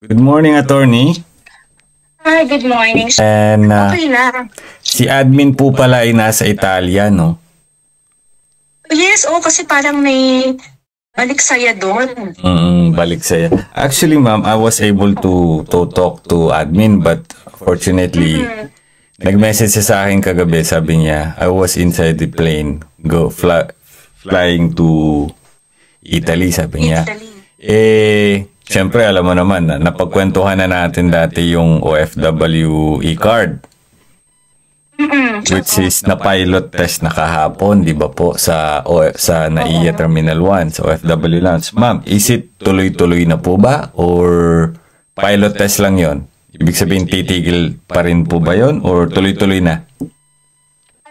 Good morning, attorney. Hi, good morning. And Okay lang. si admin po pala ay nasa Italia, no? Yes, kasi parang may balik saya doon. Balik saya. Actually, ma'am, I was able to talk to admin, but fortunately, nag-message siya sa akin kagabi. Sabi niya, I was inside the plane, flying to Italy, sabi niya. Italy. Siyempre, alam mo naman, napagkwentuhan na natin dati yung OFW e-card. Which is na pilot test na kahapon, di ba po, sa NAIA Terminal 1, sa OFW Lounge. Ma'am, is it tuloy-tuloy na po ba? Or pilot test lang yon? Ibig sabihin, titigil pa rin po ba yon? Or tuloy-tuloy na?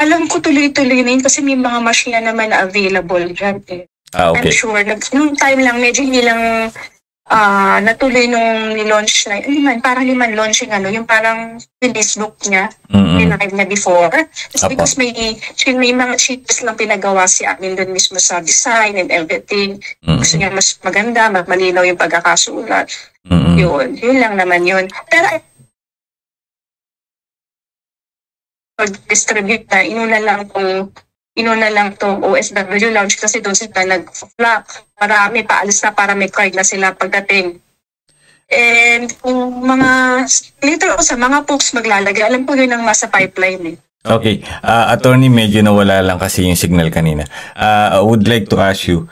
Alam ko tuloy-tuloy na yun kasi may mga machine naman na available dyan. Okay. I'm sure. Nung time lang, medyo hindi lang natuloy nung ni-launch na, parang liman launching yung parang Facebook niya, live na before. Because may mga cheats lang pinagawa si amin doon mismo sa design and everything. Gusto niya mas maganda, mas malinaw yung pagkakasulat. Yun lang naman yun. Pero distribute na, inuna lang tong OFW Lounge kasi doon sila nag-flock. Marami paalis na para may card na sila pagdating. And kung later sa mga folks maglalagay, alam ko yun ang nasa pipeline eh. Okay. Attorney, medyo nawala lang kasi yung signal kanina. I would like to ask you,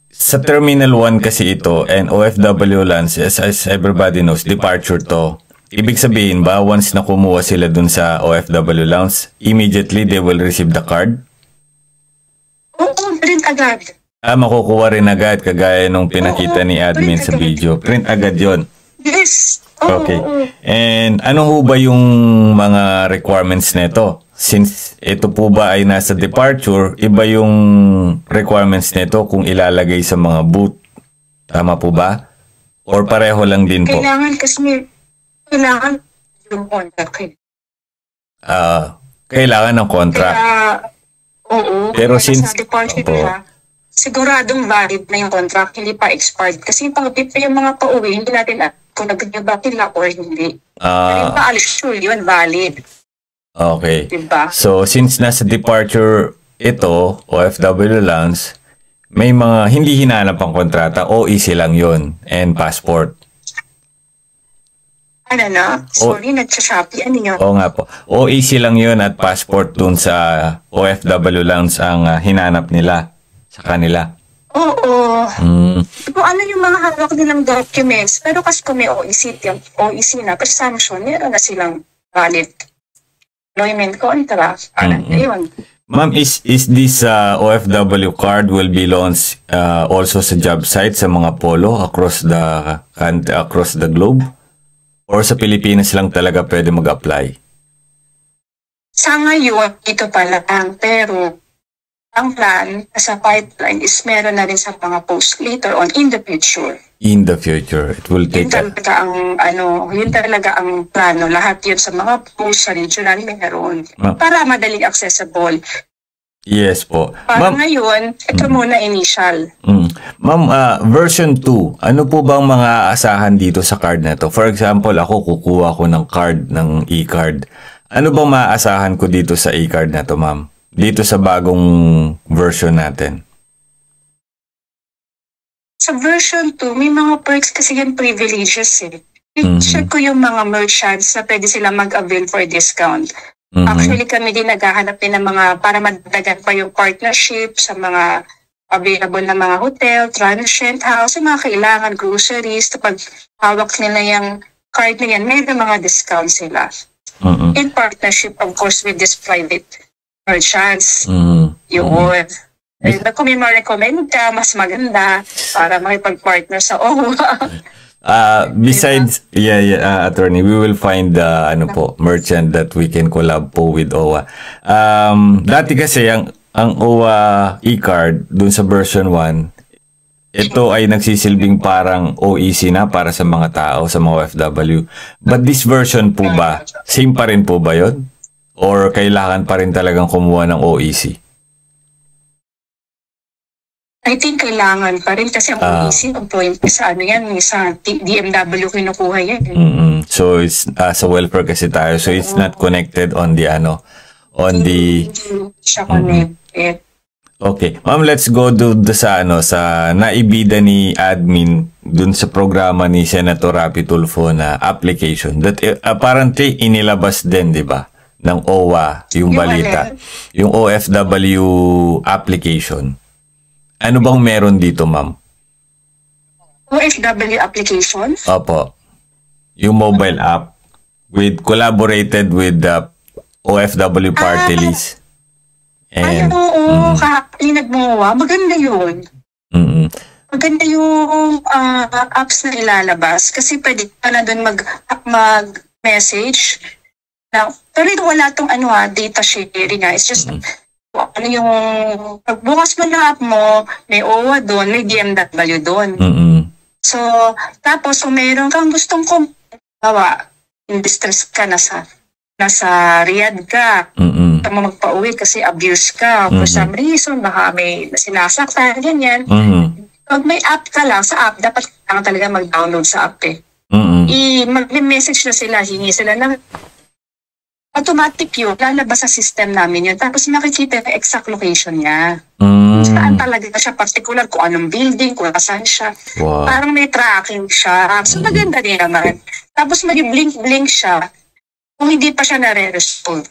sa Terminal 1 kasi ito and OFW Lounge, as everybody knows, departure to. Ibig sabihin ba, once na kumuha sila dun sa OFW Lounge, immediately they will receive the card? Oo, print agad. Makukuha rin agad, kagaya nung pinakita ni admin sa video. Print agad yon. Yes. Okay. And ano ho ba yung mga requirements nito? Since ito po ba ay nasa departure, iba yung requirements nito kung ilalagay sa mga booth. Tama po ba? Or pareho lang din po? Kailangan yung contract. Kailangan ng contract. Oo. Pero since sa departure nila, siguradong valid na yung contract, hindi pa expired. Kasi yung yung mga pauwi, hindi natin kung nag-ba nila or hindi. Pero yung paalis, sure yun, valid. Okay. Diba? So, since nasa departure ito, OFW Lounge, may mga hindi hinanap ang kontrata, OEC lang yun, and passport. Sorry, nagsa-Shopee. Ano yun? Oo nga po. OEC lang yun at passport dun sa OFW Lounge ang hinanap nila sa kanila. Oo. Kung ano yung mga hawak nilang documents, pero kasi kung may OEC na, presumption, meron na silang valid employment contract. Ayun. Ma'am, is this OFW card will be launched also sa job site sa mga polo across the globe? Or sa Pilipinas lang talaga pwede mag-apply? Sa ngayon, ito pa lang. Pero ang plan sa pipeline is meron na rin sa mga post later on in the future. In the future, it will take yun talaga ang plano. Lahat yun sa mga post sa regional meron. Para madaling accessible. Yes po. Para ngayon, ito muna initial. Ma'am, version 2, ano po bang mga aasahan dito sa card na to? For example, ako kukuha ko ng card, ng e-card. Ano bang maaasahan ko dito sa e-card na to, ma'am? Dito sa bagong version natin. Sa version 2, may mga perks kasi yan privileges eh. I-check ko yung mga merchants na pwede sila mag-avail for discount. Actually, kami din naghahanap din ng mga, para madagdagan pa yung partnership sa mga available na mga hotel, transient house, yung mga kailangan, groceries, kapag hawak nila yung card na yan, may mga discounts sila. In partnership, of course, with this private merchants. Yun. Kung may ma-recommend ka, mas maganda para makipag-partner sa OWA. Besides, attorney, we will find merchant that we can collab po with OWA. Dati kasi ang OWA e-card dun sa version 1, ito ay nagsisilbing parang OEC na para sa mga tao, sa mga OFW. But this version po ba, same pa rin po ba yun? Or kailangan pa rin talagang kumuha ng OEC? I think kailangan pa rin kasi ang OEC, ang point sa ano yan, sa DMW kinukuha yan. So it's sa welfare kasi tayo. So it's not connected on the on the Hindi siya connected. Okay. Ma'am, let's go do sa sa naibida ni admin dun sa programa ni Senator Rapi Tulfo na application that apparently inilabas din, di ba? Ng OWA, yung balita. Yung OFW application. Ano bang meron dito, ma'am? OFW application? Opo. Yung mobile app collaborated with the OFW party list. Ay, oo. Nagmuwa. Maganda yun. Maganda yung apps na ilalabas kasi pwede ka na doon mag-message. Pero wala tong data sharing. It's just ano yung pagbukas mo ng app mo, may OWA doon, may DMW doon. So, tapos kung meron kang gustong in-distress ka, nasa Riyadh ka, mo magpa-uwi kasi abuse ka for some reason, baka may sinasaktan, ganyan. Pag may app ka lang, sa app, dapat kailangan talaga mag-download sa app eh. Mag-message na sila, hingi sila ng automatic yun, lalabas sa system namin yun. Tapos makikita yung exact location niya. Saan talaga siya, particular, kung anong building, kung saan siya. Wow. Parang may tracking siya. So maganda din naman. Tapos mag-blink-blink siya kung hindi pa siya nare-resolve.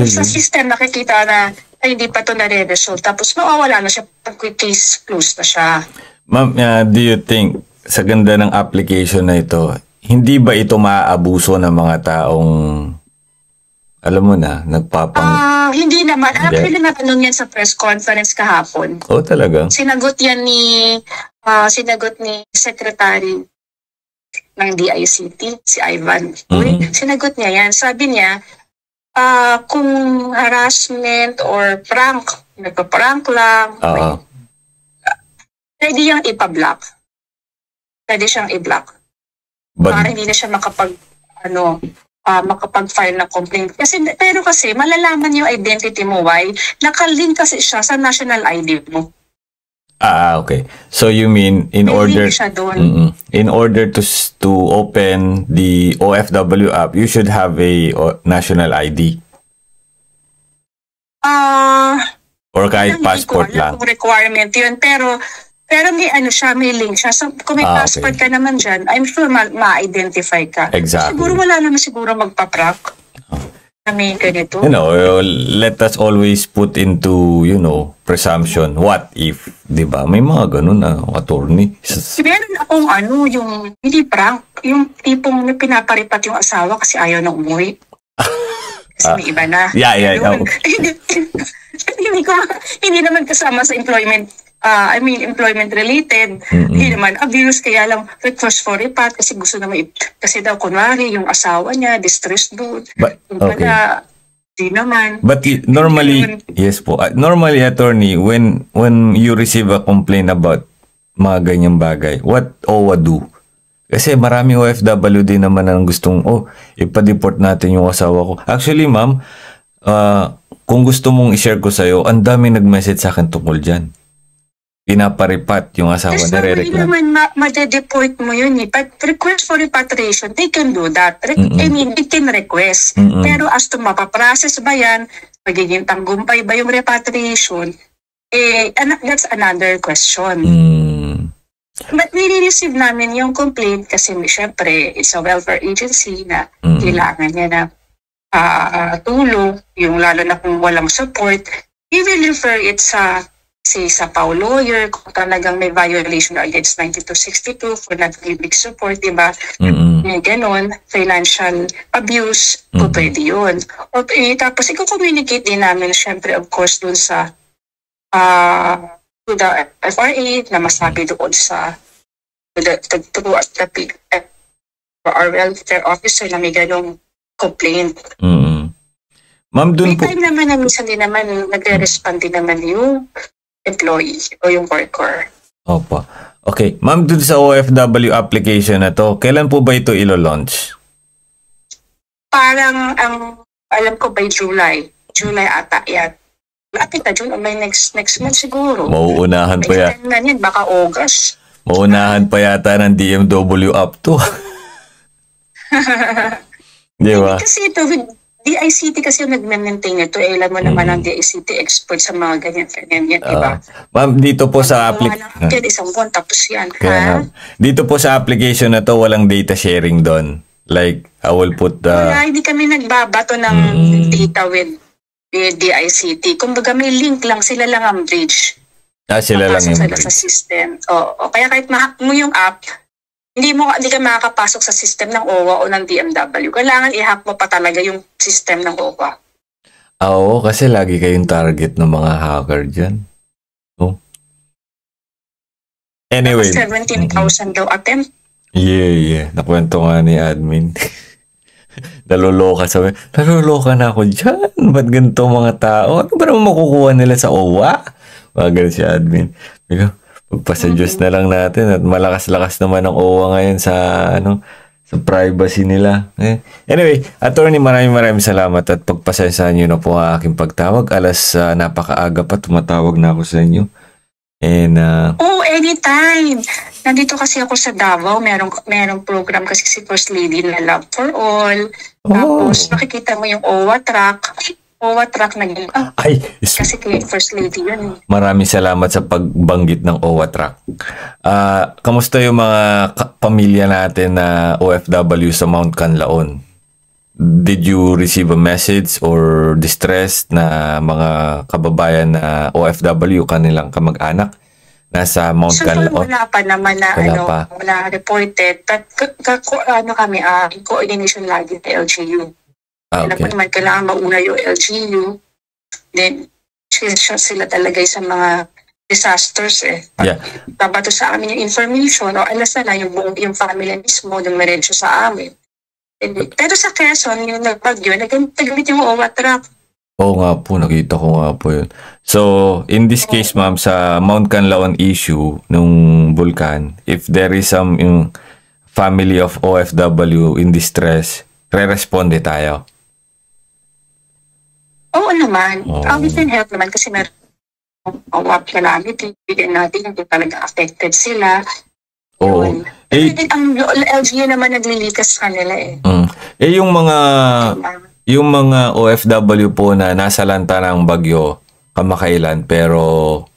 Sa system nakikita na ay, hindi pa ito nare-resolve. Tapos mawawala na siya pag case closed na siya. Ma'am, do you think sa ganda ng application na ito, hindi ba ito maaabuso ng mga taong alam mo na, hindi naman. Actually, natanong yan sa press conference kahapon. Talaga? Sinagot yan ni Secretary ng DICT, si Ivan. Sinagot niya yan. Sabi niya, kung harassment or prank, nagpa-prank lang, pwede yung ipa-block. Pwede siyang i-block. Para hindi na siya makapag-file ng complaint. Pero kasi malalaman yung identity mo, why? Nakalink kasi siya sa national ID mo. Okay. So you mean in order to open the OFW app, you should have a national ID? Or kahit passport lang? Requirement yun. Pero may may link siya. So, kung may passport ka naman dyan, I'm sure ma-identify ka. Exactly. Siguro wala naman magpa-prank. May ganito. Let us always put into, presumption. What if, di ba? May mga ganun na attorney. Meron akong yung hindi prank, yung tipong pinaparipat yung asawa kasi ayaw na umuwi. Kasi may iba na. Yeah. Hindi naman kasama sa employment employment related. Hindi naman abuse, kaya lang request for repat kasi gusto naman kasi daw kunwari yung asawa niya distressed doon. Di naman. But normally, yes po. Normally, attorney, when you receive a complaint about mga ganyang bagay, what OWA do? Kasi marami OFW din naman ang gustong, ipa-deport natin yung asawa ko. Actually, ma'am, kung gusto mong i-share ko sa'yo, ang dami nag-message sa akin tungkol dyan. Pinaparipat yung asawa na re-reclaim. Hindi naman ma-deport mo yun eh. But request for repatriation, they can do that. They can request. Pero as to mapaprocess ba yan, magiging tanggumpay ba yung repatriation, that's another question. But nire-receive namin yung complaint kasi syempre, it's a welfare agency na kailangan niya na tulong, yung lalo na kung walang support. We will refer it sa PAO lawyer kung talagang may violation against 9262 for not giving support, diba? May ganon, financial abuse, pwede yun. Tapos i-communicate din namin, syempre, of course, dun sa to the FRA na masabi doon sa our welfare officer na may ganong complaint. Ma'am, dun po. May time naman na minsan din naman, nagre-respond din naman yung employee o yung worker. Opo. Okay. Ma'am, dun sa OFW application na to, kailan po ba ito ilo-launch? Parang, alam ko by July. July ata yan. Lapit na June o may next month siguro. Mauunahan pa May time na yan, baka August. Mauunahan pa yata ng DMW up to. Di ba? Kasi ito, with DICT kasi yung nag-maintain ito. Alam mo naman ang DICT expert sa mga ganyan, di ba? Ma'am, dito po sa application. Isang buwan, tapos yan. Dito po sa application na to, walang data sharing doon. Like, I will put the... Wala, hindi kami nagbabato ng data with DICT. Kumbaga may link lang, sila lang ang bridge. Sila lang yung bridge. Sa system. O kaya kahit ma-hack mo yung app, hindi ka makakapasok sa system ng OWA o ng DMW. Kailangan i-hack mo pa talaga yung system ng OWA. Oo, kasi lagi kayong target ng mga hacker dyan. No? Anyway. 17,000 daw attempt. Yeah. Nakwento nga ni admin. Naluloka na ako dyan. Ba't ganito mga tao? Ano ba naman makukuha nila sa OWA? Mga si admin. Pagpasa Diyos na lang natin at malakas-lakas naman ang OWA ngayon sa sa privacy nila. Anyway, attorney, maraming salamat at pagpasensahan niyo na po ang aking pagtawag. Alas napakaaga pa, tumatawag na ako sa inyo. And anytime. Nandito kasi ako sa Davao, merong program kasi si First Lady na Love for All. Tapos makikita mo yung OWA track na yun. Kasi kay First Lady yun. Maraming salamat sa pagbanggit ng OWA track. Kamusta yung mga pamilya natin na OFW sa Mount Canlaon? Did you receive a message or distress na mga kababayan na OFW, kanilang kamag-anak, nasa Mount Canlaon? Wala pa naman na wala reported. But kami, in coordination lagi sa LGU. Alam mo naman, kailangan mauna yung LGU. Then, sila talaga sa mga disasters Babato sa amin yung information o alas na lang yung family mismo dumiretso sa amin. Pero sa Quezon, yung nagbagyo, nagtamit yung OWA track. Oo nga po, nakita ko nga po yun. So, in this case, ma'am, sa Mount Canlaon issue nung vulkan, if there is some family of OFW in distress, re-responde tayo. Oo naman. We can help naman kasi meron OWA calamity. Bigyan natin yung talaga affected sila. Oo. Ang LGU naman naglilikas kanila yung mga OFW po na nasa lanta ng bagyo kamakailan, pero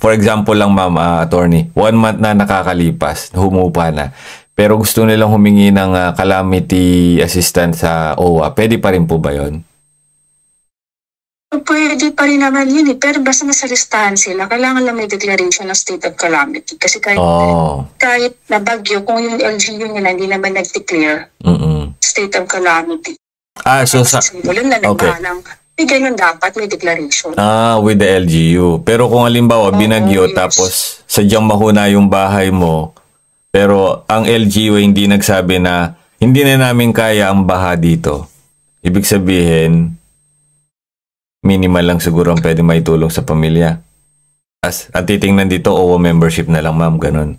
for example lang ma'am, attorney, 1 month na nakakalipas, humupa na, pero gusto nilang humingi ng calamity assistance sa OWA, pwede pa rin po ba yun? Pwede pa rin naman yun pero basta nasa listahan sila, kailangan lang may declaration ng state of calamity. Kasi kahit na bagyo, kung yung LGU nila hindi naman nag-declare state of calamity. So ganun dapat may declaration. With the LGU. Pero kung halimbawa binagyo tapos sadyang mahuna yung bahay mo, pero ang LGU hindi nagsabi na hindi na namin kaya ang baha dito. Ibig sabihin, minimal lang siguro ang pwede maitulong sa pamilya. At titingnan dito, OWA membership na lang, ma'am, ganun.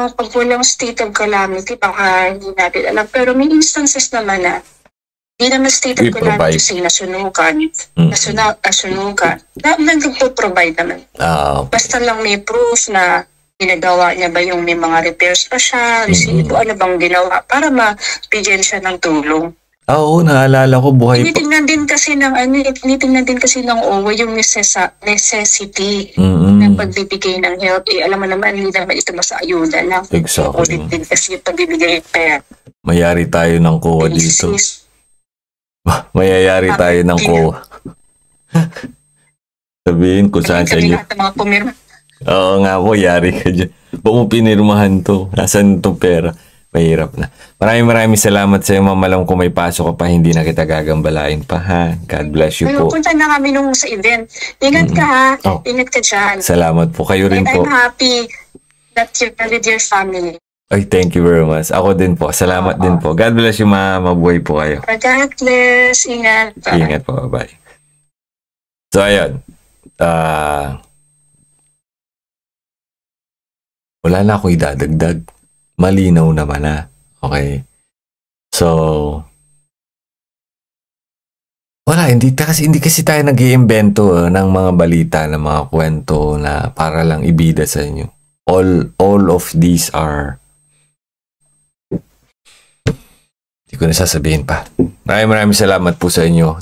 Pag walang state of calamity, baka hindi natin alam. Pero may instances naman na hindi naman state of calamity kasi nasunugan. Nagpo-provide naman. Basta lang may proof na ginagawa niya ba yung may mga repairs pa siya, resibo, ano bang ginawa para mabigyan siya ng tulong. Oo, naalala ko, buhay pa. Tinitingnan din kasi ng OWA yung necessity ng pagbibigay ng help. Alam mo naman, hindi naman ito mas ayuda lang. Exactly. Ulit din kasi yung pagbibigay pera. Mayari tayo ng COA dito. Mayayari tayo ng COA. Sabihin ko saan sa inyo. Oo nga po, yari ka dyan. Ba't mo pinirmahan to? Nasaan itong pera? Mahirap na. Maraming salamat sa iyo, ma'am. Alam ko may pasok ka pa, hindi na kita gagambalain pa, ha? God bless you po. Punta na kami nung sa event. Ingat ka, ha? Ingat ka dyan. Salamat po. Kayo rin po. I'm happy that you're with your family. Ay, thank you very much. Ako din po. Salamat din po. God bless you, ma'am. Mabuhay po kayo. God bless. Ingat. Ingat po. Bye. So, ayun. Wala na ako idadagdag. Malinaw naman na. Okay. So, Wala, hindi kasi tayo nag-iimbento ng mga balita, ng mga kwento na para lang ibida sa inyo. All of these are, hindi ko na sasabihin pa. Maraming salamat po sa inyo.